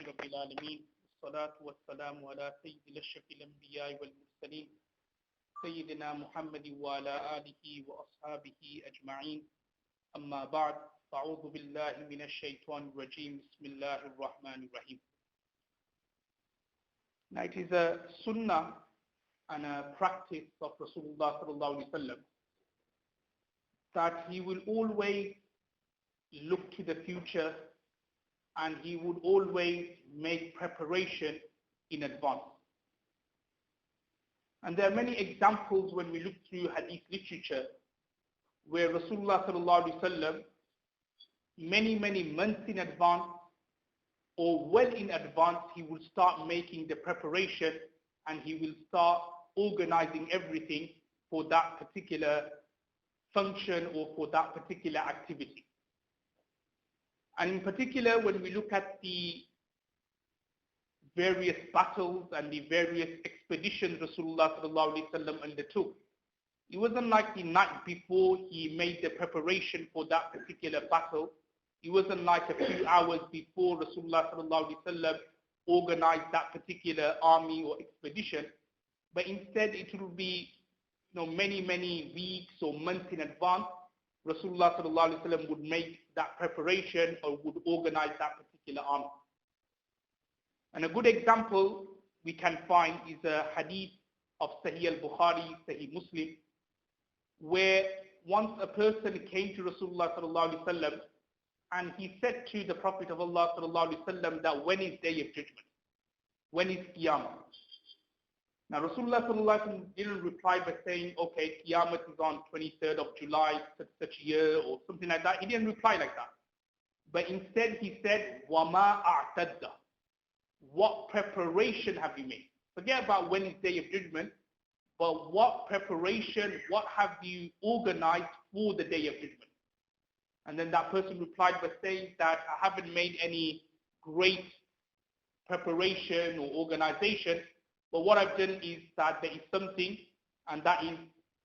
رب العالمين والصلاة والسلام على سيد الأشرف الأنبياء والمرسلين سيدنا محمد وعلى آله وأصحابه أجمعين أما بعد فأعوذ بالله من الشيطان الرجيم بسم الله الرحمن الرحيم. Now it is a sunnah and a practice of Rasulullah sallallahu alaihi wasallam that he will always look to the future and he would always make preparation in advance. And there are many examples when we look through hadith literature where Rasulullah sallallahu alaihi wasallam many months in advance or well in advance he will start making the preparation and he will start organizing everything for that particular function or for that particular activity. And in particular, when we look at the various battles and the various expeditions Rasulullah sallallahu alaihi wasallam undertook, it wasn't like the night before he made the preparation for that particular battle. It wasn't like a few hours before Rasulullah sallallahu alaihi wasallam organized that particular army or expedition, but instead it will be many weeks or months in advance. Rasulullah sallallahu alaihi wasallam would make that preparation or would organize that particular army. And a good example we can find is a hadith of Sahih al-Bukhari, Sahih Muslim, where once a person came to Rasulullah sallallahu alaihi wasallam and he said to the Prophet of Allah sallallahu alaihi wasallam that when is Day of Judgment? When is Qiyamah? Now Rasulullah sallallahu alaihi wasallam didn't reply by saying, okay, Qiyamah is on 23rd of July, such year, or something like that. He didn't reply like that. But instead he said, وَمَا أَعْتَدَّ. What preparation have you made? Forget about when is Day of Judgment, but what preparation, what have you organized for the Day of Judgment? And then that person replied by saying that I haven't made any great preparation or organization, but what I've done is that there is something, and that is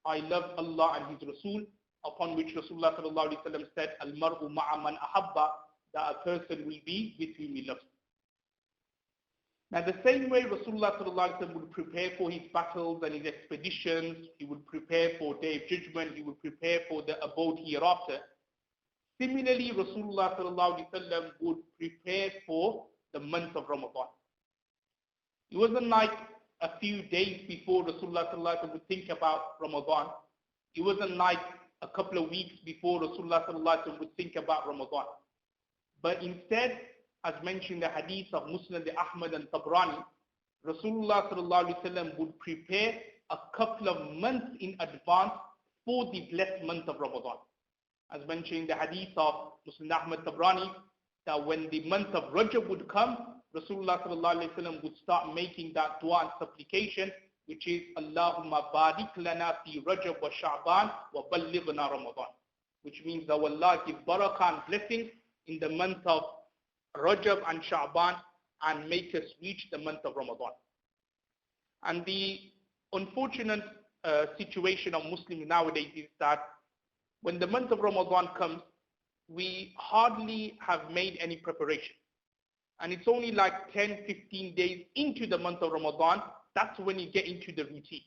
I love Allah and His Rasul, upon which Rasulullah sallallahu alaihi wasallam said, Al-mar'u ma'a man ahabba, that a person will be with whom he loves. Now the same way Rasulullah sallallahu alaihi wasallam would prepare for his battles and his expeditions, he would prepare for Day of Judgment, he would prepare for the abode hereafter. Similarly, Rasulullah sallallahu alaihi wasallam would prepare for the month of Ramadan. It wasn't like a few days before Rasulullah sallallahu alaihi wasallam would think about Ramadan. It wasn't like a couple of weeks before Rasulullah sallallahu alaihi wasallam would think about Ramadan. But instead, as mentioned in the hadith of Muslim, Ahmad and Tabrani, Rasulullah sallallahu alaihi wasallam would prepare a couple of months in advance for the blessed month of Ramadan. As mentioned in the hadith of Muslim Ahmad Tabrani, that when the month of Rajab would come, Rasulullah sallallahu alaihi wasallam would start making that dua and supplication, which is Allahumma barik lana fi Rajab wa Sha'ban wa ballighna Ramadan, which means that Allah give barakah and blessings in the month of Rajab and Sha'ban and make us reach the month of Ramadan. And the unfortunate situation of Muslims nowadays is that when the month of Ramadan comes, we hardly have made any preparation. And it's only like 10, 15 days into the month of Ramadan, that's when you get into the routine.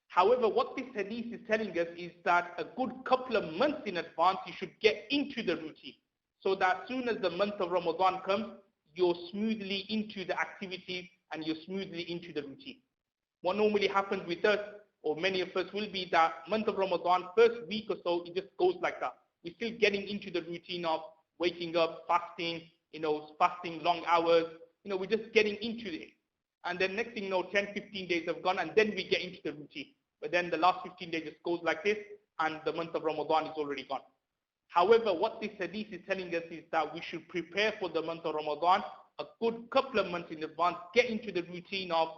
However, what this hadith is telling us is that a good couple of months in advance, you should get into the routine. So that as soon as the month of Ramadan comes, you're smoothly into the activities and you're smoothly into the routine. What normally happens with us, or many of us, will be that month of Ramadan, first week or so, it just goes like that. We're still getting into the routine of waking up, fasting, fasting long hours. We're just getting into it. And then next thing 10, 15 days have gone, and then we get into the routine. But then the last 15 days just goes like this, and the month of Ramadan is already gone. However, what this hadith is telling us is that we should prepare for the month of Ramadan a good couple of months in advance, get into the routine of,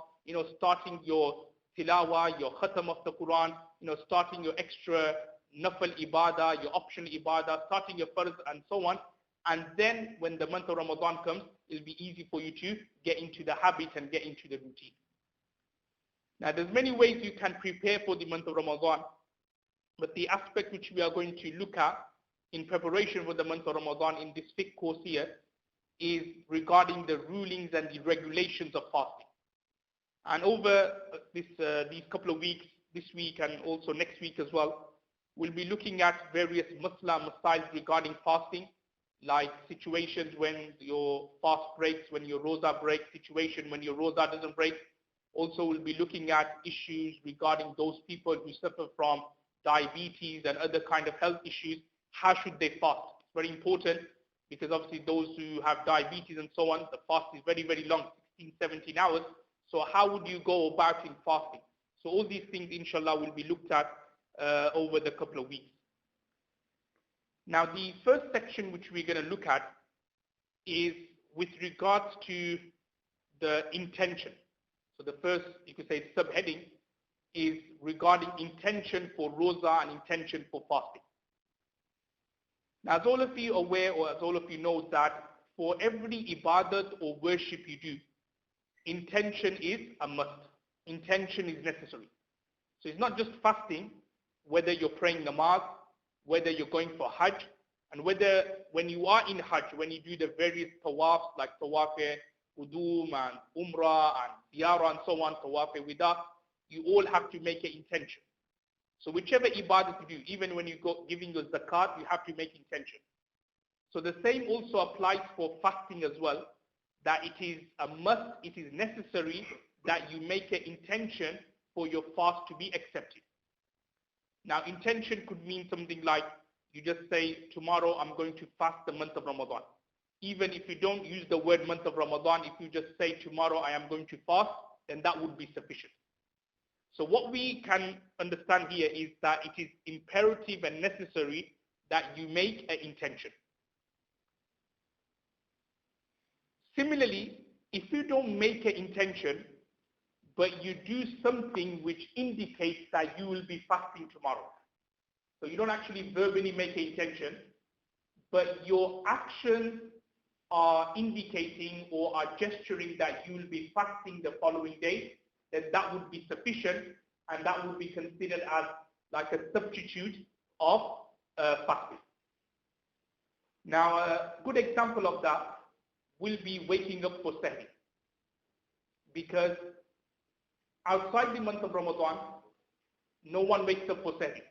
starting your tilawah, your khatam of the Quran, starting your extra nafal ibadah, your optional ibadah, starting your farz and so on. And then when the month of Ramadan comes, it'll be easy for you to get into the habit and get into the routine. Now there's many ways you can prepare for the month of Ramadan, but the aspect which we are going to look at in preparation for the month of Ramadan in this fiqh course here is regarding the rulings and the regulations of fasting. And over these couple of weeks, this week and also next week as well, we'll be looking at various masail regarding fasting, like situations when your fast breaks, when your roza breaks, situation when your roza doesn't break. Also, we'll be looking at issues regarding those people who suffer from diabetes and other kind of health issues. How should they fast? It's very important because obviously those who have diabetes and so on, the fast is very, very long, 16, 17 hours. So how would you go about in fasting? So all these things, inshallah, will be looked at over the couple of weeks. Now, the first section which we're going to look at is with regards to the intention. So the first, you could say, subheading is regarding intention for roza and intention for fasting. Now, as all of you are aware, or as all of you know, that for every ibadat or worship you do, intention is a must. Intention is necessary. So it's not just fasting, whether you're praying namaz, whether you're going for hajj, and whether when you are in hajj, when you do the various tawafs like tawaf qudum and umrah and ziyarah and so on, tawaf wida, you all have to make an intention. So whichever ibadah you do, even when you go giving your zakat, you have to make intention. So the same also applies for fasting as well, that it is a must, it is necessary that you make an intention for your fast to be accepted. Now, intention could mean something like you just say, tomorrow I'm going to fast the month of Ramadan. Even if you don't use the word month of Ramadan, if you just say, tomorrow I am going to fast, then that would be sufficient. So what we can understand here is that it is imperative and necessary that you make an intention. Similarly, if you don't make an intention, but you do something which indicates that you will be fasting tomorrow. So you don't actually verbally make an intention, but your actions are indicating or are gesturing that you will be fasting the following day, then that would be sufficient, and that would be considered as like a substitute of fasting. Now, a good example of that will be waking up for Sahri. Because outside the month of Ramadan, no one wakes up for Sahri.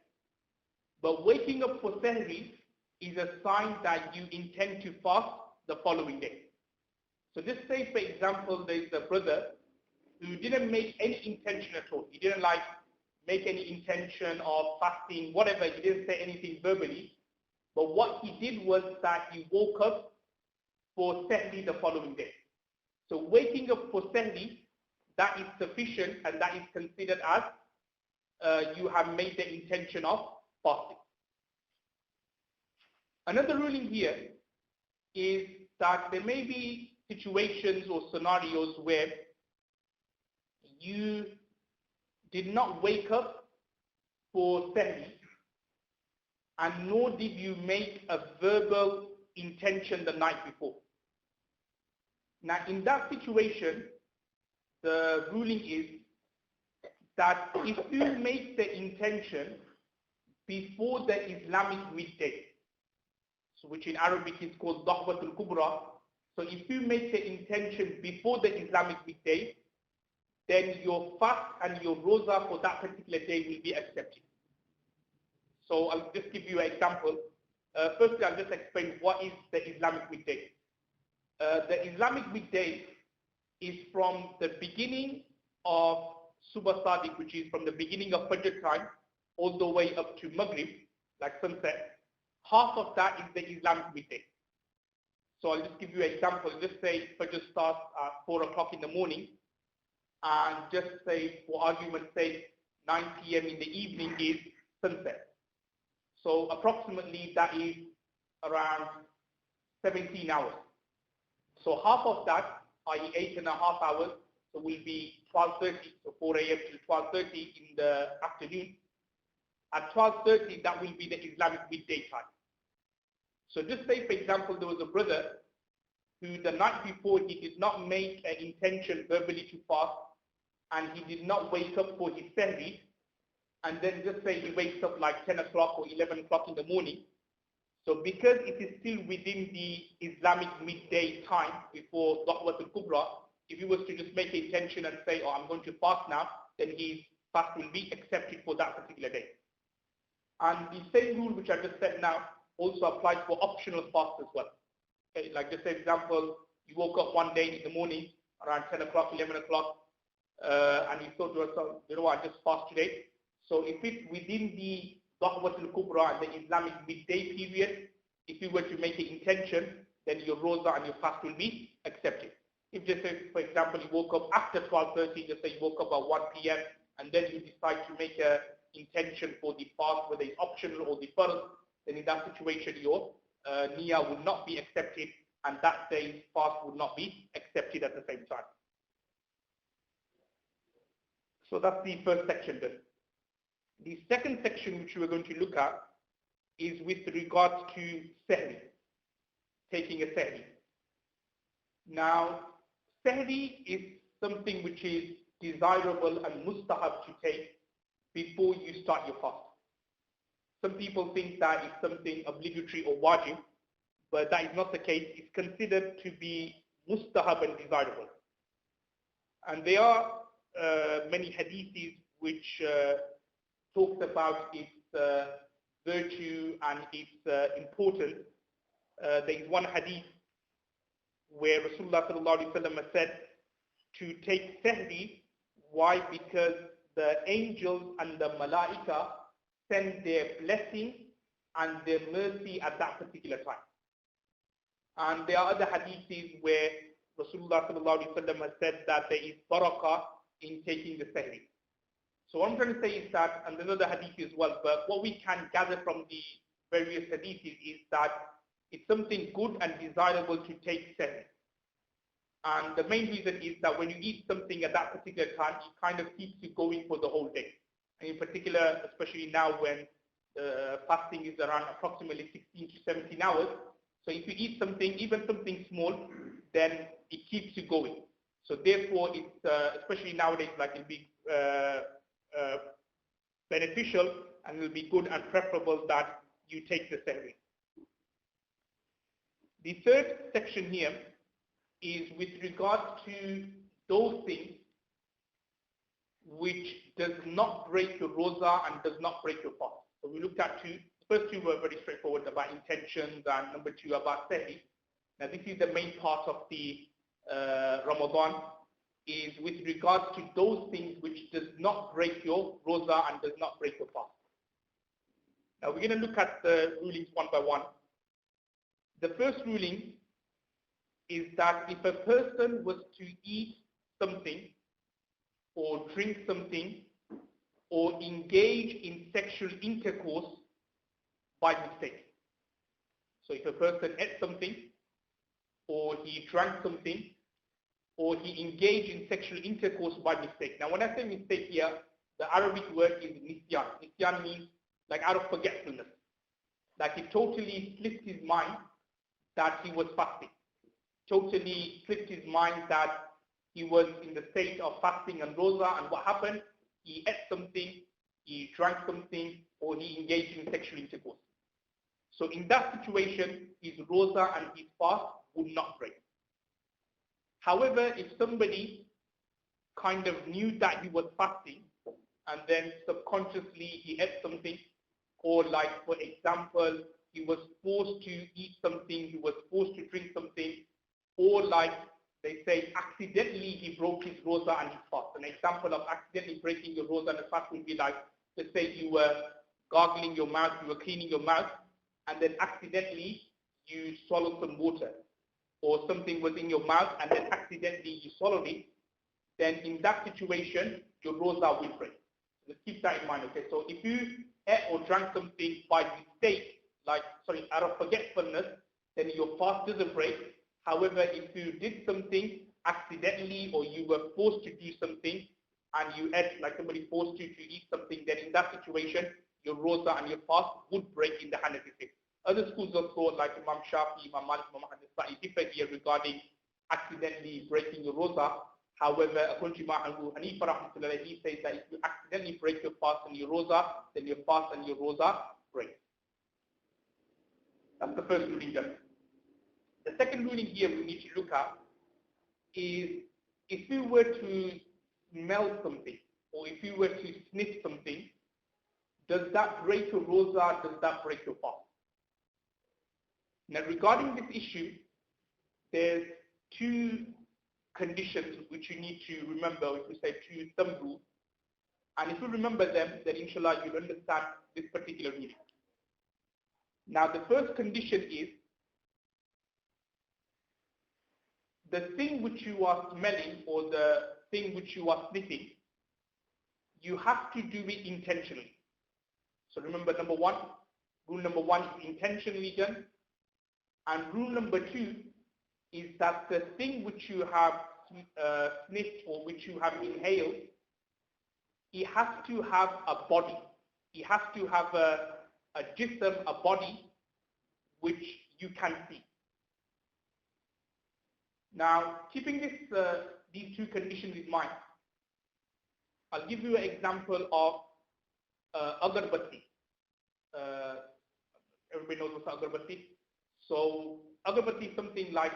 But waking up for Sahri is a sign that you intend to fast the following day. So just say, for example, there is a brother who didn't make any intention at all. He didn't make any intention of fasting, whatever. He didn't say anything verbally. But what he did was that he woke up for Sahri the following day. So waking up for Sahri, that is sufficient, and that is considered as you have made the intention of fasting. Another ruling here is that there may be situations or scenarios where you did not wake up for Sahri, and nor did you make a verbal intention the night before. Now, in that situation, the ruling is that if you make the intention before the Islamic midday, so which in Arabic is called Dahwatul Kubra, so if you make the intention before the Islamic midday, then your fast and your roza for that particular day will be accepted. So I'll just give you an example. Firstly, I'll just explain what is the Islamic midday. The Islamic midday is from the beginning of Subh Sadiq, which is from the beginning of Fajr time, all the way up to Maghrib, like sunset. Half of that is the Islamic midday. So I'll just give you an example. Just say Fajr starts at 4 o'clock in the morning, and just say, for argument's sake, 9 p.m. in the evening is sunset. So approximately that is around 17 hours. So half of that, i.e. 8.5 hours, so will be 12:30, so 4 a.m. to 12:30 in the afternoon. At 12:30, that will be the Islamic midday time. So just say, for example, there was a brother who the night before he did not make an intention verbally to fast, and he did not wake up for his Sahri, and then just say he wakes up like 10 o'clock or 11 o'clock in the morning. So because it is still within the Islamic midday time before Da'wat al-Kubra, if he was to just make an intention and say, oh, I'm going to fast now, then his fast will be accepted for that particular day. And the same rule which I just said now also applies for optional fast as well. Okay, like just say example, you woke up one day in the morning around 10 o'clock, 11 o'clock, and you thought to yourself, you know what, I just fast today. So if it's within the Da'wat al-Kubra and the Islamic midday period, if you were to make an intention, then your roza and your fast will be accepted. If just say, for example, you woke up after 12:30, just say you woke up at 1 p.m. and then you decide to make an intention for the fast, whether it's optional or the fard, then in that situation your niyyah will not be accepted and that day's fast will not be accepted at the same time. So that's the first section done. The second section which we're going to look at is with regards to sahri, taking a sahri. Now, sahri is something which is desirable and mustahab to take before you start your fast. Some people think that it's something obligatory or wajib, but that is not the case. It's considered to be mustahab and desirable. And there are many hadiths which talks about its virtue and its importance. There is one hadith where Rasulullah ﷺ said to take sahri. Why? Because the angels and the malaika send their blessing and their mercy at that particular time. And there are other hadiths where Rasulullah ﷺ has said that there is barakah in taking the sahri. So what I'm trying to say is that, and there's another hadith as well, but what we can gather from the various hadiths is that it's something good and desirable to take sahri. And the main reason is that when you eat something at that particular time, it kind of keeps you going for the whole day. And in particular, especially now when fasting is around approximately 16 to 17 hours. So if you eat something, even something small, then it keeps you going. So therefore, it's especially nowadays, like it'll be beneficial and it'll be good and preferable that you take the sahri. The third section here is with regard to those things which does not break your roza and does not break your fast. So we looked at two. The first two were very straightforward about intentions and number two about sahri. Now this is the main part of the Ramadan, is with regards to those things which does not break your roza and does not break your fast. Now we're going to look at the rulings one by one. The first ruling is that if a person was to eat something or drink something or engage in sexual intercourse by mistake. So if a person ate something or he drank something or he engaged in sexual intercourse by mistake. Now when I say mistake here, the Arabic word is nisyan. Nisyan means like out of forgetfulness. Like he totally slipped his mind that he was fasting. Totally slipped his mind that he was in the state of fasting and roza, and what happened? He ate something, he drank something, or he engaged in sexual intercourse. So in that situation, his roza and his fast would not break. However, if somebody kind of knew that he was fasting, and then subconsciously he ate something, or like, for example, he was forced to eat something, he was forced to drink something, or like they say, accidentally he broke his roza and his fast. An example of accidentally breaking your roza and the fast would be like, let's say you were gargling your mouth, you were cleaning your mouth, and then accidentally you swallowed some water, or something was in your mouth and then accidentally you swallowed it, then in that situation, your roza will break. Just keep that in mind, okay? So if you ate or drank something by mistake, out of forgetfulness, then your fast doesn't break. However, if you did something accidentally or you were forced to do something and you ate, like somebody forced you to eat something, then in that situation, your roza and your fast would break in the Hanafi fiqh. Other schools of thought, like Imam Shafi, Imam Malik, Imam Ahmad, slightly differ here regarding accidentally breaking your roza. However, according to Imam Abu Hanifa, rahmatullahi, he says that if you accidentally break your fast and your roza, then your fast and your roza break. That's the first ruling done. The second ruling here we need to look at is if you were to smell something or if you were to sniff something, does that break your rosa? Does that break your fast? Now regarding this issue, there's two conditions which you need to remember, if we say two thumb rules. And if you remember them, then inshallah you'll understand this particular ruling. Now the first condition is the thing which you are smelling or the thing which you are sniffing, you have to do it intentionally. So remember rule number one is intentionally done. And rule number two is that the thing which you have sniffed or which you have inhaled, it has to have a body. It has to have a jism, a body, which you can see. Now, keeping these two conditions in mind, I'll give you an example of agarbatti. Everybody knows what's agarbatti. So agarbatti is something like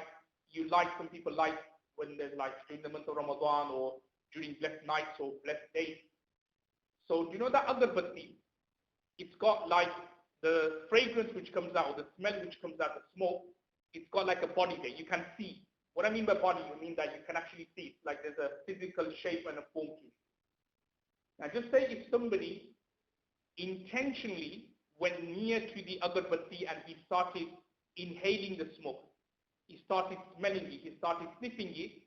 some people like when there's during the month of Ramadan or during blessed nights or blessed days. So do you know that agarbatti, it's got the fragrance which comes out, or the smell which comes out, the smoke, it's got like a body there. You can see. What I mean by body, I mean that you can actually see it, like there's a physical shape and a form to it. Now just say if somebody intentionally went near to the agarbatti and he started inhaling the smoke, he started smelling it, he started sniffing it,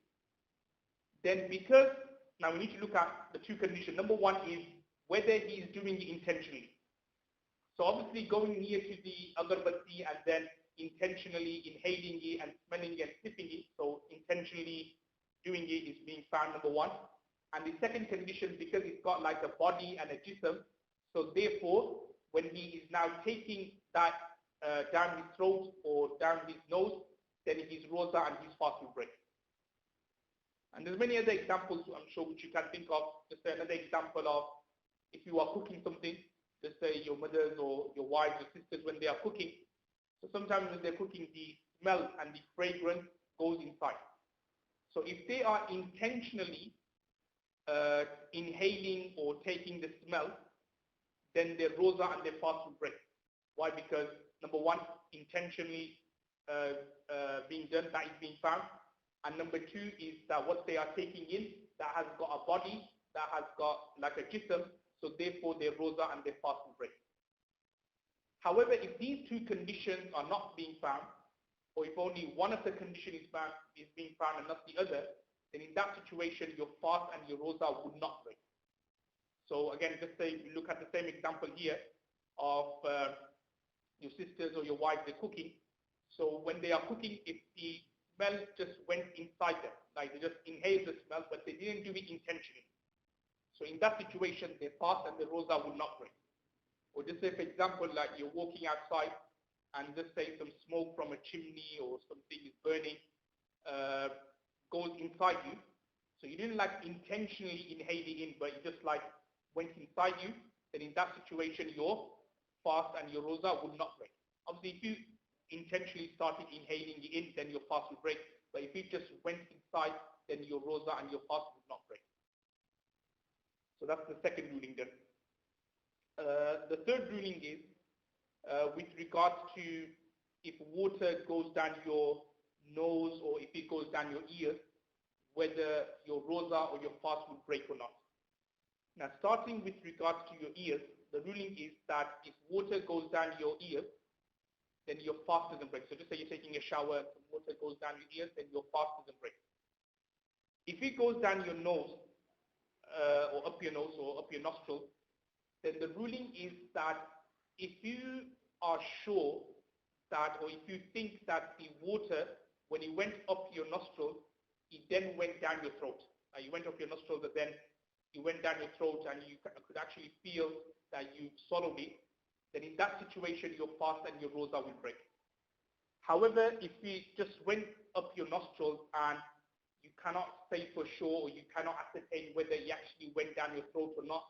then now we need to look at the two conditions. Number one is whether he is doing it intentionally. So obviously going near to the agarbatti and then intentionally inhaling it and smelling it and sniffing it, so intentionally doing it is being found, number one. And the second condition, because it's got like a body and a jism, so therefore when he is now taking that down his throat or down his nose, then his rosa and his fast will break. And there's many other examples I'm sure which you can think of. Just another example of if you are cooking something, just say your mothers or your wives or sisters when they are cooking. So sometimes when they're cooking, the smell and the fragrance goes inside. So if they are intentionally inhaling or taking the smell, then their rosa and their fast will break. Why? Because number one, intentionally being done, that is being found. And number two is that what they are taking in, that has got a body, that has got like a jism, so therefore their rosa and their fast will break. However, if these two conditions are not being found, or if only one of the conditions is being found and not the other, then in that situation your fast and your rosa would not break. So again, just say we look at the same example here of your sisters or your wife, they're cooking. So when they are cooking, if the smell just went inside them, like they just inhaled the smell, but they didn't do it intentionally. So in that situation, their fast and the rosa would not break. Or just say, for example, like you're walking outside and just say some smoke from a chimney or something is burning, goes inside you. So you didn't intentionally inhale it in, but it just went inside you. Then in that situation, your fast and your rosa would not break. Obviously, if you intentionally started inhaling it in, then your fast will break. But if it just went inside, then your rosa and your fast would not break. So that's the second ruling then. The third ruling is with regards to if water goes down your nose or if it goes down your ears, whether your rosa or your fast will break or not. Now starting with regards to your ears, the ruling is that if water goes down your ears, then your fast doesn't break. So just say you're taking a shower, some water goes down your ears, then your fast doesn't break. If it goes down your nose, or up your nose or up your nostril, then the ruling is that if you are sure that, or if you think that the water, when it went up your nostril, it then went down your throat. You went up your nostril, but then it went down your throat and you could actually feel that you swallowed it, then in that situation, your fast and your rosa will break. However, if it just went up your nostrils and you cannot say for sure, or you cannot ascertain whether it actually went down your throat or not,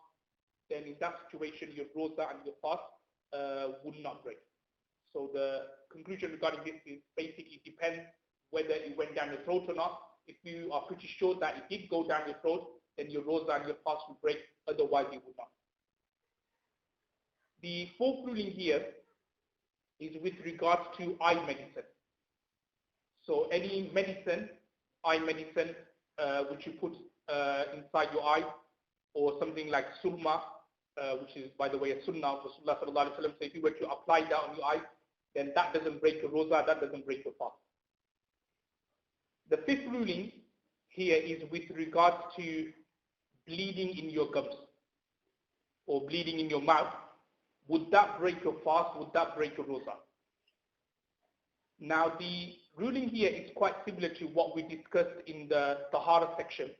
then in that situation, your rosa and your fast would not break. So the conclusion regarding this is basically depends whether it went down your throat or not. If you are pretty sure that it did go down your throat, then your rosa and your fast will break, otherwise it would not. The fourth ruling here is with regards to eye medicine. So any medicine, eye medicine, which you put inside your eye, or something like surma, which is, by the way, a sunnah of Rasulullah sallallahu alaihi wasallam. So if you were to apply that on your eye, then that doesn't break your rosa, that doesn't break your fast. The fifth ruling here is with regards to bleeding in your gums or bleeding in your mouth. Would that break your fast? Would that break your rosa? Now the ruling here is quite similar to what we discussed in the Tahara section.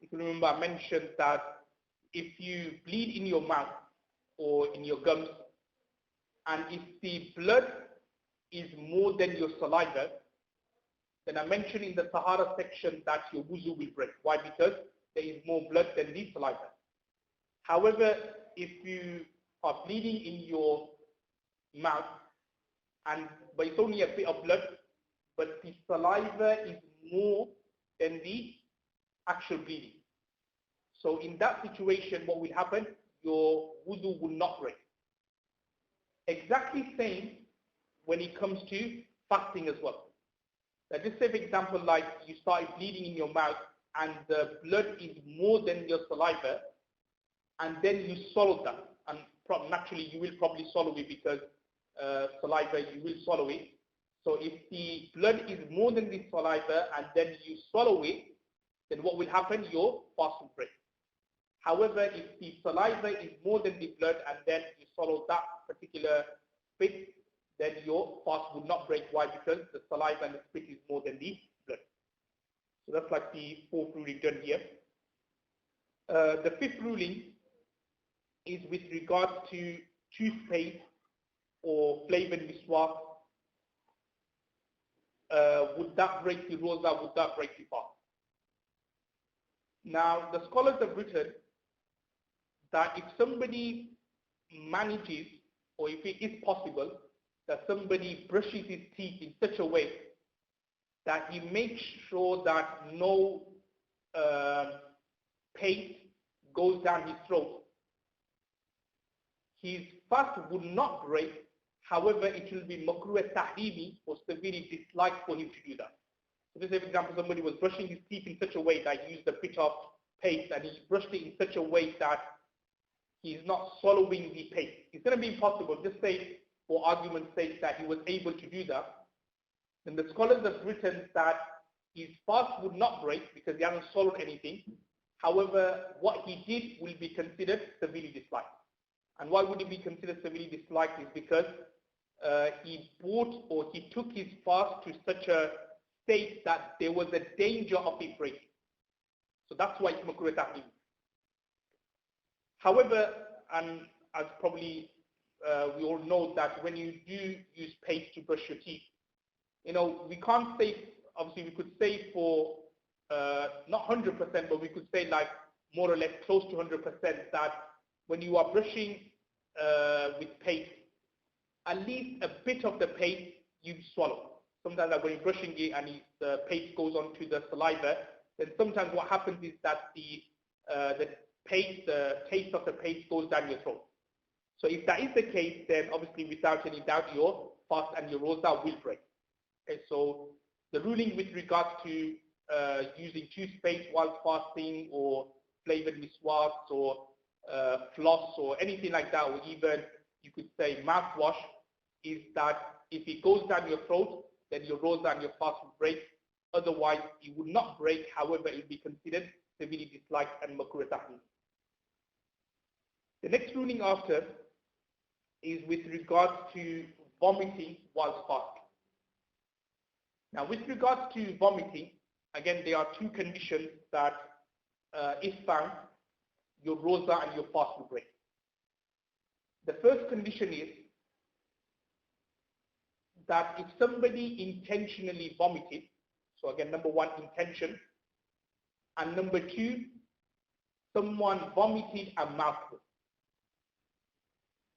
If you remember, I mentioned that if you bleed in your mouth or in your gums, and if the blood is more than your saliva, then I mentioned in the Tahara section that your wuzu will break. Why? Because there is more blood than the saliva. However, if you are bleeding in your mouth, but it's only a bit of blood, but the saliva is more than the actual bleeding. So in that situation, what will happen? Your wudu will not break. Exactly same when it comes to fasting as well. Now just say, for example, like you started bleeding in your mouth and the blood is more than your saliva, and then you swallow that. And naturally, you will probably swallow it because saliva, you will swallow it. So if the blood is more than the saliva and then you swallow it, then what will happen? Your fast will break. However, if the saliva is more than the blood and then you swallow that particular spit, then your fast will not break. Why? Because the saliva and the spit is more than the blood. So that's like the fourth ruling done here. The fifth ruling is with regards to toothpaste or flavored miswak. Would that break the rosa? Would that break the fast? Now, the scholars have written that if somebody manages, or if it is possible, that somebody brushes his teeth in such a way that he makes sure that no paste goes down his throat, his fast would not break. However, it will be makruh tahrimi, or severely disliked for him to do that. So this is, for example, somebody was brushing his teeth in such a way that he used a bit of paste and he brushed it in such a way that he is not swallowing the paste. It's going to be impossible. Just say, for argument's sake, that he was able to do that. Then the scholars have written that his fast would not break because he hasn't swallowed anything. However, what he did will be considered severely disliked. And why would it be considered severely disliked is because he took his fast to such a state that there was a danger of it breaking. So that's why it's makruh tahrim. However, and as probably we all know that when you do use paste to brush your teeth, we can't say, obviously we could say for not 100%, but we could say like more or less close to 100% that when you are brushing with paste, at least a bit of the paste you swallow. Sometimes like when you're brushing it and the paste goes onto the saliva, then sometimes what happens is that the taste of the paste goes down your throat. So if that is the case, then obviously without any doubt your fast and your rosa will break. Okay, so the ruling with regards to using toothpaste while fasting, or flavored miswaks, or floss, or anything like that, or even you could say mouthwash, is that if it goes down your throat, then your rosa and your fast will break. Otherwise, it would not break. However, it will be considered severely disliked and makruh tahrim. The next ruling after is with regards to vomiting whilst fasting. Now, with regards to vomiting, again, there are two conditions that, if found, your rosa and your fast will break. The first condition is that if somebody intentionally vomited, so again, number one, intention, and number two, someone vomited a mouthful.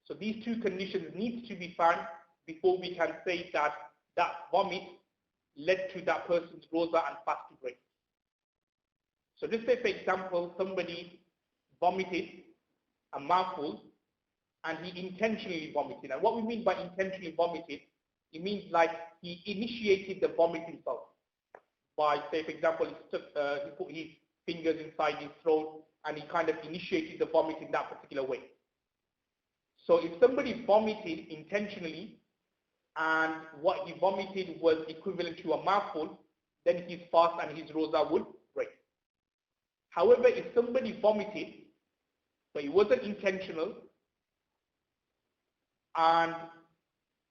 So these two conditions need to be found before we can say that that vomit led to that person's rosa and fast to break. So just say, for example, somebody vomited a mouthful and he intentionally vomited. And what we mean by intentionally vomited, it means like he initiated the vomit himself by, say, for example, he put his fingers inside his throat and he kind of initiated the vomit in that particular way. So if somebody vomited intentionally and what he vomited was equivalent to a mouthful, then his fast and his rosa would break. However, if somebody vomited, but it wasn't intentional,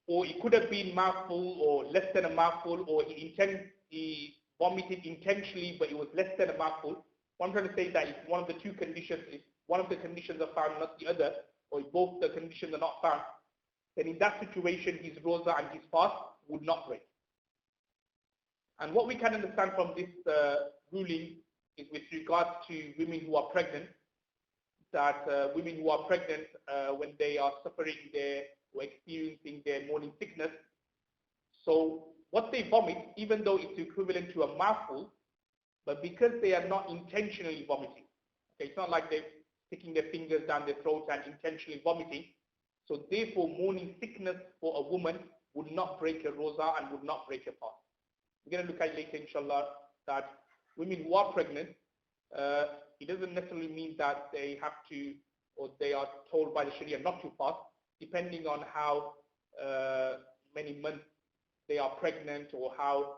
or it could have been mouthful or less than a mouthful, or he vomited intentionally, but it was less than a mouthful. What I'm trying to say is that if one of the two conditions, if one of the conditions are found, not the other, or if both the conditions are not found, then in that situation, his rosa and his fast would not break. And what we can understand from this ruling is with regards to women who are pregnant, that women who are pregnant, when they are suffering or experiencing their morning sickness, so what they vomit, even though it's equivalent to a mouthful, but because they are not intentionally vomiting, okay, it's not like they're sticking their fingers down their throat and intentionally vomiting, so therefore morning sickness for a woman would not break a rosa and would not break a fast. We're going to look at later, inshallah, that women who are pregnant, it doesn't necessarily mean that they have to, or they are told by the Sharia not to fast, depending on how many months they are pregnant, or how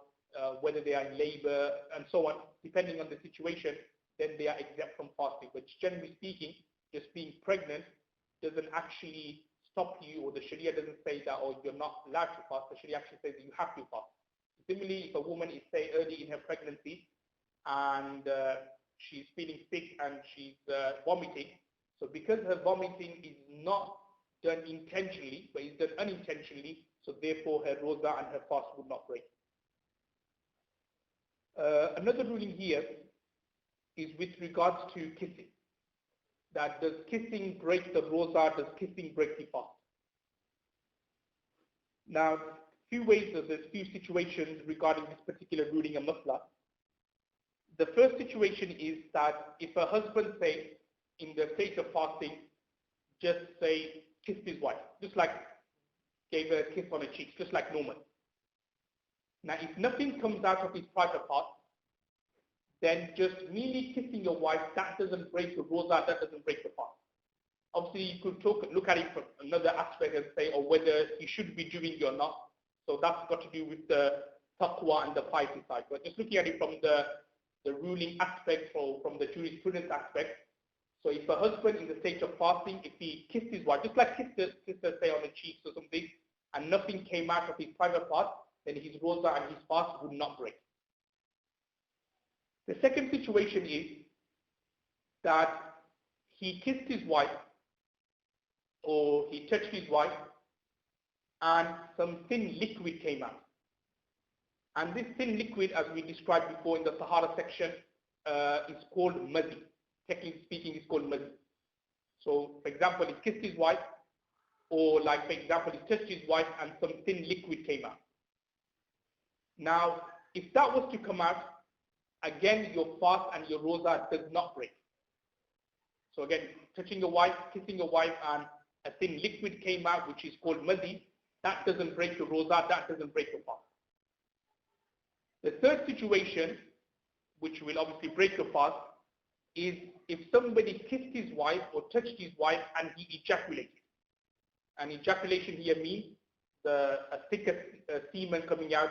whether they are in labor and so on. Depending on the situation, then they are exempt from fasting. But generally speaking, just being pregnant doesn't actually stop you, or the Sharia doesn't say that, or you're not allowed to fast. The Sharia actually says that you have to fast. Similarly, if a woman is, say, early in her pregnancy and she's feeling sick and she's vomiting, so because her vomiting is not done intentionally, but is done unintentionally, so therefore her rosa and her fast would not break. Another ruling here is with regards to kissing. That does kissing break the rosa, does kissing break the fast? Now, there's few situations regarding this particular ruling and masla. The first situation is that if a husband, say, in the state of fasting, just say, kissed his wife, just like gave her a kiss on the cheek, just like normal. Now, if nothing comes out of his private part, then just merely kissing your wife, that doesn't break the rosa, that doesn't break the fast. Obviously, you could look at it from another aspect and say, or whether he should be doing it or not. So that's got to do with the taqwa and the piety side. But just looking at it from the ruling aspect, or from the jurisprudence aspect. So if a husband in the state of fasting, if he kissed his wife, just like kissed her, say, on the cheeks or something, and nothing came out of his private part, then his rosa and his fast would not break. The second situation is that he kissed his wife, or he touched his wife, and some thin liquid came out. And this thin liquid, as we described before in the Tahara section, is called mazi. Technically speaking, it's called mazi. So, for example, he kissed his wife, or like, for example, he touched his wife and some thin liquid came out. Now, if that was to come out, again, your fast and your rosa does not break. So again, touching your wife, kissing your wife, and a thin liquid came out, which is called mazi, that doesn't break your rosa, that doesn't break your fast. The third situation, which will obviously break your fast, is if somebody kissed his wife or touched his wife and he ejaculated. And ejaculation here means a thicker semen coming out,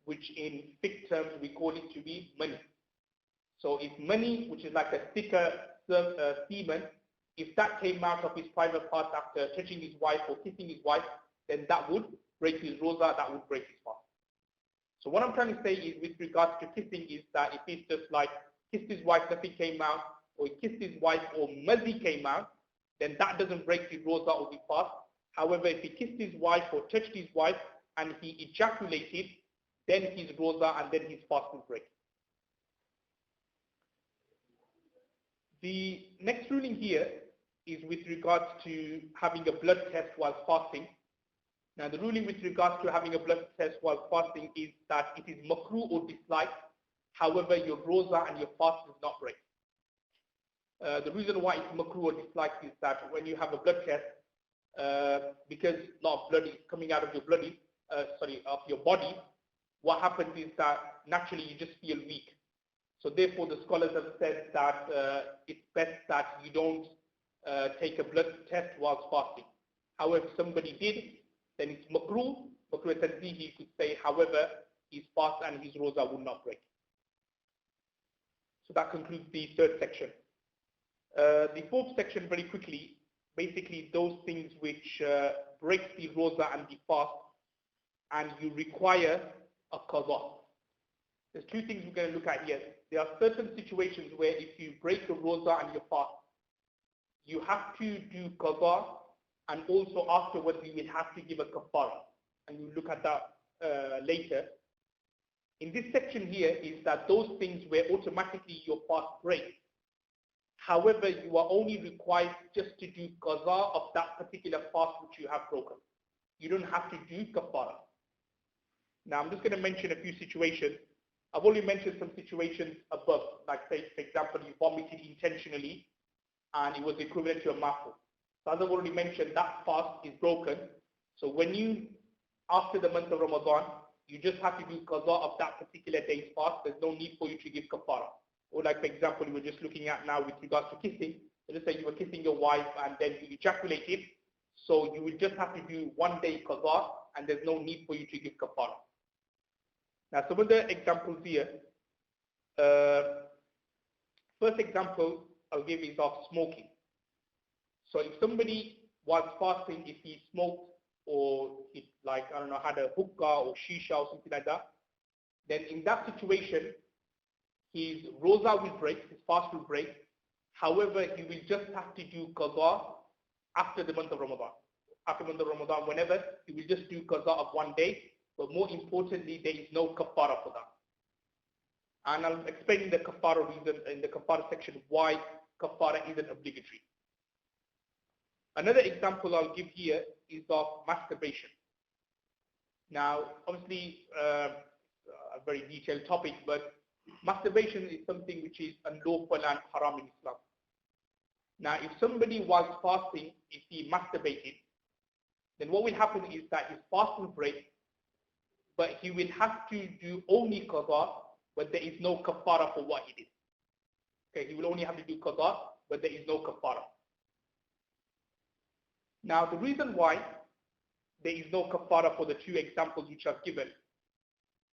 which in fiqh terms we call it to be mani. So if mani, which is like a thicker semen, if that came out of his private parts after touching his wife or kissing his wife, then that would break his rosa, that would break his fast. So what I'm trying to say is, with regards to kissing, is that if he's just like kissed his wife, nothing came out, or he kissed his wife or mazi came out, then that doesn't break his rosa or his fast. However, if he kissed his wife or touched his wife and he ejaculated, then his rosa and then his fast will break. The next ruling here is with regards to having a blood test while fasting. Now, the ruling with regards to having a blood test while fasting is that it is makruh or disliked. However, your roza and your fast does not break. The reason why it's makruh or disliked is that when you have a blood test, because a lot of blood is coming out of your of your body, what happens is that naturally you just feel weak. So therefore, the scholars have said that it's best that you don't take a blood test whilst fasting. However, if somebody did, then it's makruh tanzihi, you could say. However, his fast and his roza will not break. So that concludes the third section. The fourth section, very quickly, basically those things which break the roza and the fast, and you require a qada. There's two things we're going to look at here. There are certain situations where if you break your roza and your fast, you have to do qada, and also afterwards you will have to give a kafara. And we'll look at that later. In this section here is that those things where automatically your fast breaks. However, you are only required just to do qaza of that particular fast which you have broken. You don't have to do kafara. Now, I'm just going to mention a few situations. I've already mentioned some situations above, like say, for example, you vomited intentionally and it was equivalent to a mouthful. So as I've already mentioned, that fast is broken. So when you, after the month of Ramadan, you just have to do qaza of that particular day's fast. There's no need for you to give kafara. Or like, for example, we were just looking at now with regards to kissing. So let's say you were kissing your wife and then you ejaculated. So you will just have to do 1 day qaza and there's no need for you to give kafara. Now, some of the examples here. First example I'll give is of smoking. So if somebody was fasting, if he smoked or he, like, I don't know, had a hookah or shisha or something like that, then in that situation, his roza will break, his fast will break. However, he will just have to do qaza after the month of Ramadan. After the month of Ramadan, whenever, he will just do qaza of 1 day. But more importantly, there is no kafara for that. And I'll explain the kafara reason in the kafara section why kafara isn't obligatory. Another example I'll give here is of masturbation. Now, obviously, a very detailed topic, but masturbation is something which is unlawful and haram in Islam. Now, if somebody was fasting, if he masturbated, then what will happen is that his fast will break, but he will have to do only qaza, but there is no kafara for what he did. Okay, he will only have to do qaza, but there is no kafara. Now, the reason why there is no kafara for the two examples which I've given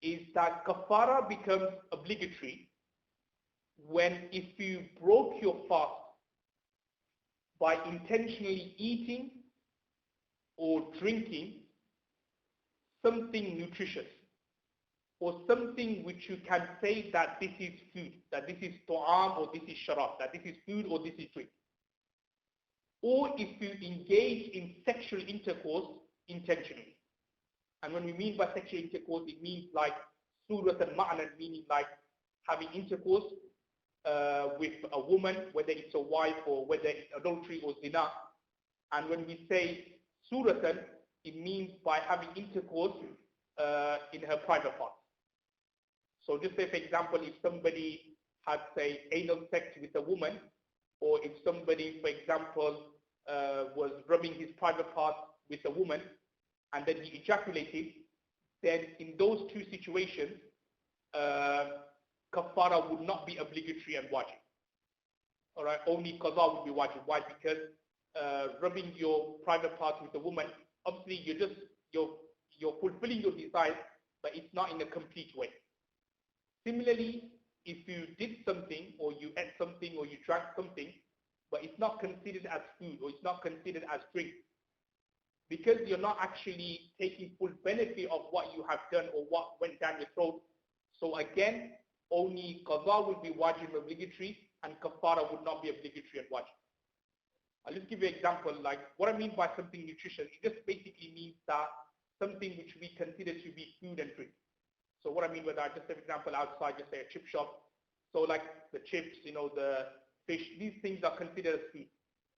is that kafara becomes obligatory when if you broke your fast by intentionally eating or drinking something nutritious or something which you can say that this is food, that this is ta'am or this is sharab, that this is food or this is drink. Or if you engage in sexual intercourse intentionally. And when we mean by sexual intercourse, it means like surat and ma'na, meaning like having intercourse with a woman, whether it's a wife or whether it's adultery or zina. And when we say suratan, it means by having intercourse in her private parts. So just say, for example, if somebody had, say, anal sex with a woman, or if somebody, for example, was rubbing his private parts with a woman, and then he ejaculated, then in those two situations, kafara would not be obligatory and wajib. All right, only qaza would be wajib. Why? Because rubbing your private parts with a woman, obviously you're fulfilling your desire, but it's not in a complete way. Similarly, if you did something, or you ate something, or you drank something, but it's not considered as food, or it's not considered as drink, because you're not actually taking full benefit of what you have done or what went down your throat. So again, only qaza will be wajib obligatory, and kafara would not be obligatory and wajib. I'll just give you an example, like what I mean by something nutritious. It just basically means that something which we consider to be food and drink. So what I mean by that, just an example outside, just say a chip shop. So like the chips, the fish, these things are considered as food.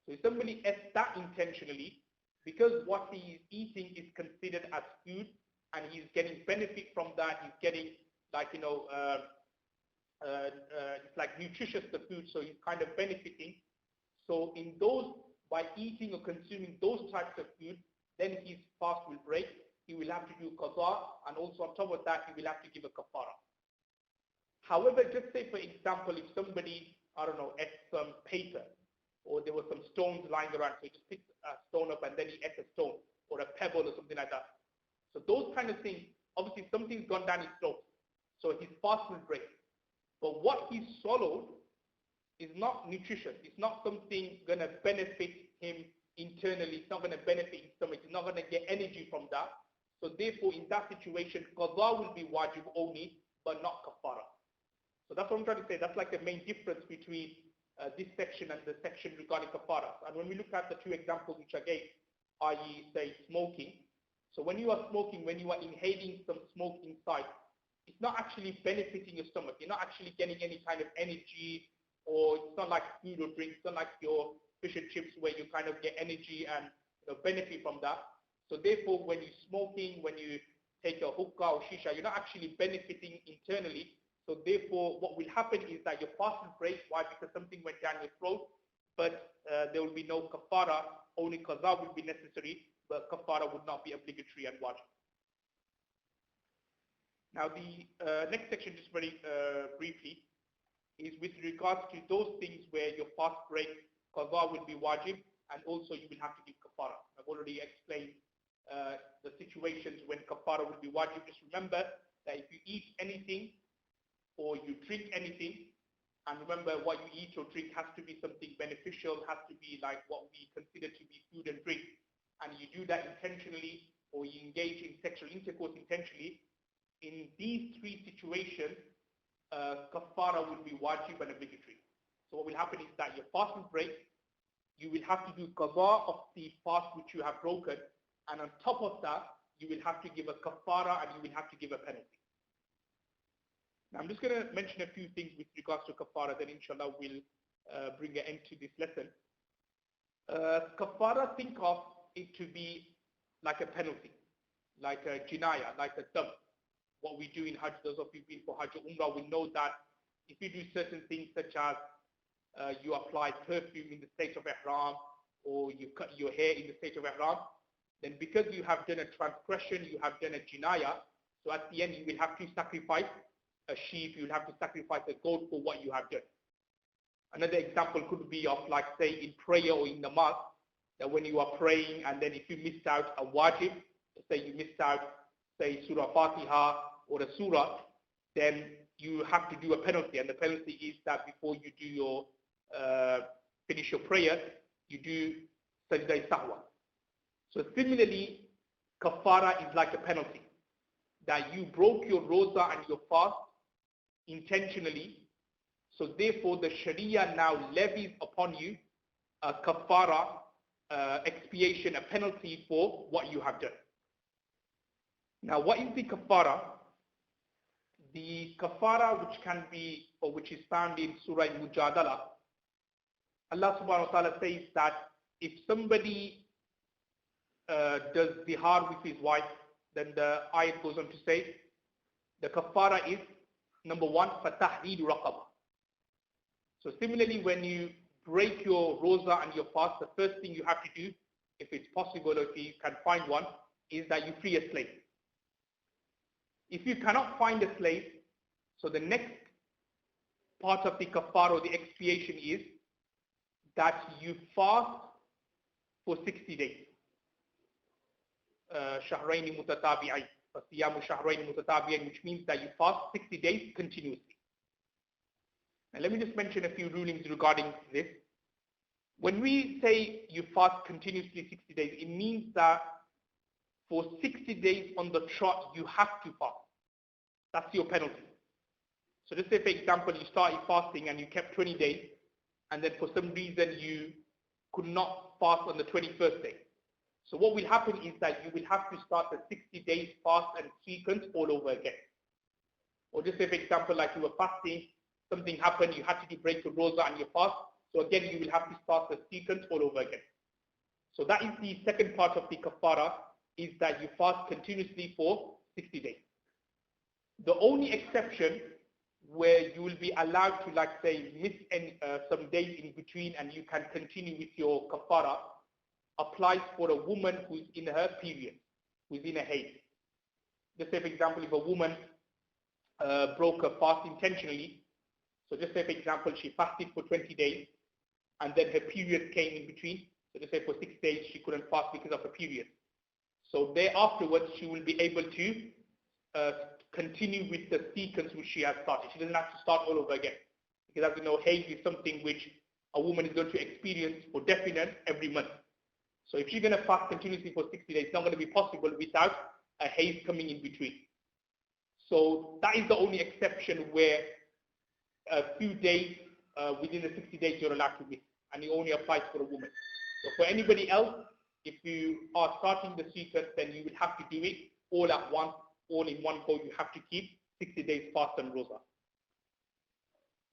So if somebody ate that intentionally, because what he is eating is considered as food, and he's getting benefit from that. He's getting like, it's like nutritious the food, so he's kind of benefiting. So in those, by eating or consuming those types of food, then his fast will break. He will have to do qada, and also on top of that, he will have to give a kafara. However, just say for example, if somebody, I don't know, ate some paper, or there were some stones lying around, so he just picked a stone up and then he ate a stone, or a pebble or something like that. So those kind of things, obviously something's gone down his throat, so his fast will break. But what he swallowed is not nutritious. It's not something going to benefit him internally. It's not going to benefit his stomach. He's not going to get energy from that. So therefore, in that situation, qada will be wajib only, but not kafara. So that's what I'm trying to say. That's like the main difference between this section and the section regarding kafara. And when we look at the two examples which I gave, i.e. say smoking. So when you are smoking, when you are inhaling some smoke inside, it's not actually benefiting your stomach. You're not actually getting any kind of energy, or it's not like food or drink. It's not like your fish and chips where you kind of get energy and benefit from that. So therefore, when you're smoking, when you take a hookah or shisha, you're not actually benefiting internally. So therefore, what will happen is that your fast will break. Why? Because something went down your throat, but there will be no kafara. Only qaza will be necessary, but kafara would not be obligatory and wajib. Now the next section, just very briefly, is with regards to those things where your fast breaks, qaza will be wajib, and also you will have to give kafara. I've already explained the situations when kafara will be wajib. Just remember that if you eat anything or you drink anything, and remember what you eat or drink has to be something beneficial, has to be like what we consider to be food and drink, and you do that intentionally, or you engage in sexual intercourse intentionally, in these three situations, kafara will be wajib and obligatory. So what will happen is that your fast will break, you will have to do qaza of the fast which you have broken, and on top of that, you will have to give a kafara and you will have to give a penalty. Now I'm just going to mention a few things with regards to kafara, then inshallah we'll bring an end to this lesson. Kafara, think of it to be like a penalty, like a jinaya, like a dam. What we do in Hajj, those of you who've been for Hajj or Umrah will know that if you do certain things such as you apply perfume in the state of Ihram, or you cut your hair in the state of Ihram, then because you have done a transgression, you have done a jinaya, so at the end you will have to sacrifice a sheep, you will have to sacrifice a goat for what you have done. Another example could be of, like, say, in prayer or in namaz, that when you are praying and then if you missed out a wajib, say you missed out, say, Surah Fatiha or a surah, then you have to do a penalty, and the penalty is that before you do your finish your prayer, you do sajda sahwa. So similarly, kafara is like a penalty, that you broke your roza and your fast intentionally, so therefore the Sharia now levies upon you a kafara, expiation, a penalty for what you have done. Now, what is the kafara? The kafara which can be, or which is found in Surah Al-Mujadala, Allah subhanahu wa ta'ala says that if somebody does zihar with his wife, then the ayat goes on to say, the kafara is, number one, fatahdeedu raqaba. So similarly, when you break your roza and your fast, the first thing you have to do, if it's possible, or if you can find one, is that you free a slave. If you cannot find a slave, so the next part of the kafara or the expiation is that you fast for 60 days. Shahraini mutatabi'ain, siyamu shahraini mutatabi'ain, which means that you fast 60 days continuously. And let me just mention a few rulings regarding this. When we say you fast continuously 60 days, it means that for 60 days on the trot, you have to fast. That's your penalty. So let's say, for example, you started fasting and you kept 20 days, and then for some reason you could not fast on the 21st day. So what will happen is that you will have to start the 60 days fast and sequence all over again. Or just say, for example, like you were fasting, something happened, you had to break your roza and your fast, so again you will have to start the sequence all over again. So that is the second part of the kafara, is that you fast continuously for 60 days. The only exception where you will be allowed to, like say, miss some days in between and you can continue with your kafara applies for a woman who's in her period, who's in a haze. Just say, for example, if a woman broke her fast intentionally, so just say, for example, she fasted for 20 days and then her period came in between. So just say for 6 days she couldn't fast because of her period. So there afterwards she will be able to continue with the sequence which she has started. She doesn't have to start all over again. Because as you know, haze is something which a woman is going to experience for definite every month. So if she's going to fast continuously for 60 days, it's not going to be possible without a haze coming in between. So that is the only exception where a few days within the 60 days you're allowed to miss, and it only applies for a woman. So for anybody else, if you are starting the sequence, then you will have to do it all at once, all in one go. You have to keep 60 days fast and rosa.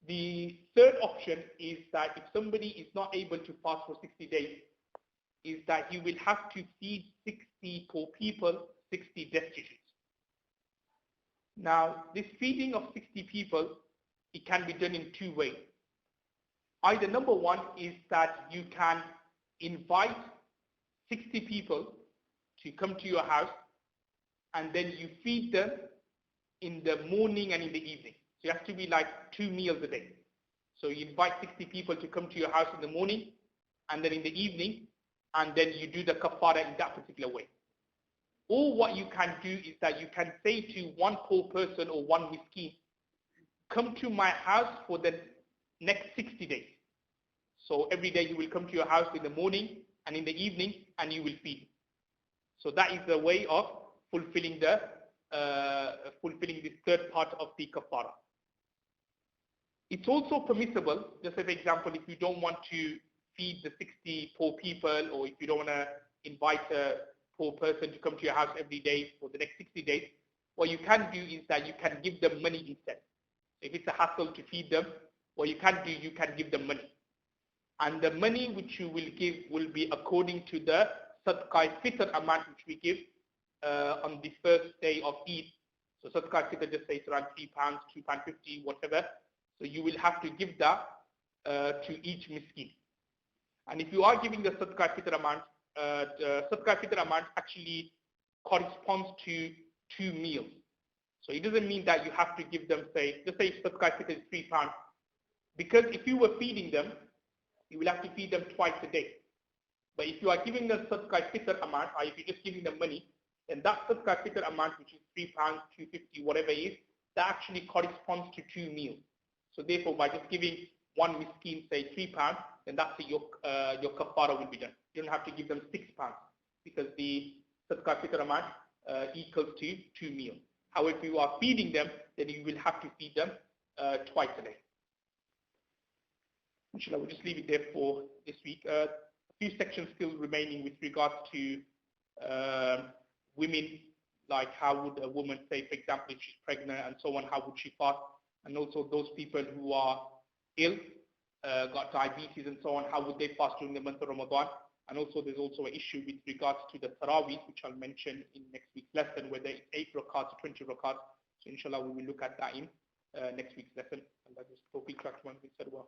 The third option is that if somebody is not able to fast for 60 days, is that you will have to feed 60 poor people, 60 destitutes. Now, this feeding of 60 people, it can be done in two ways. Either number one is that you can invite 60 people to come to your house and then you feed them in the morning and in the evening. So you have to be like 2 meals a day. So you invite 60 people to come to your house in the morning and then in the evening, and then you do the kafara in that particular way. Or what you can do is that you can say to one poor person or one miskin, come to my house for the next 60 days. So every day you will come to your house in the morning and in the evening and you will feed. So that is the way of fulfilling this third part of the kafara. It's also permissible, just as an example, if you don't want to feed the 60 poor people, or if you don't want to invite a poor person to come to your house every day for the next 60 days, what you can do is that you can give them money instead. If it's a hassle to feed them, what you can do, you can give them money. And the money which you will give will be according to the sadaqah fitr amount which we give on the first day of Eid. So sadaqah fitr just says around £3, £2.50, whatever. So you will have to give that to each miskin. And if you are giving the sadaqah fitr amount, sadaqah fitr amount actually corresponds to 2 meals. So it doesn't mean that you have to give them, say, just say sadaqah fitr is £3. Because if you were feeding them, you will have to feed them twice a day. But if you are giving them sadaqah fitr amount, or if you're just giving them money, then that sadaqah fitr amount, which is £3, £2.50, whatever it is, that actually corresponds to 2 meals. So therefore, by just giving one miskin, say £3, then that's your kafara will be done. You don't have to give them £6 because the sadaqah fitr amount equals to 2 meals. However, if you are feeding them, then you will have to feed them twice a day. Inshallah, we'll just leave it there for this week. A few sections still remaining with regards to women, like how would a woman, say, for example, if she's pregnant and so on, how would she fast? And also those people who are ill, got diabetes and so on, how would they fast during the month of Ramadan? And also there's also an issue with regards to the Taraweeh, which I'll mention in next week's lesson, whether it's 8 rakats or 20 rakats. So inshallah we will look at that in next week's lesson. Allah just tawfiq to everyone who said wa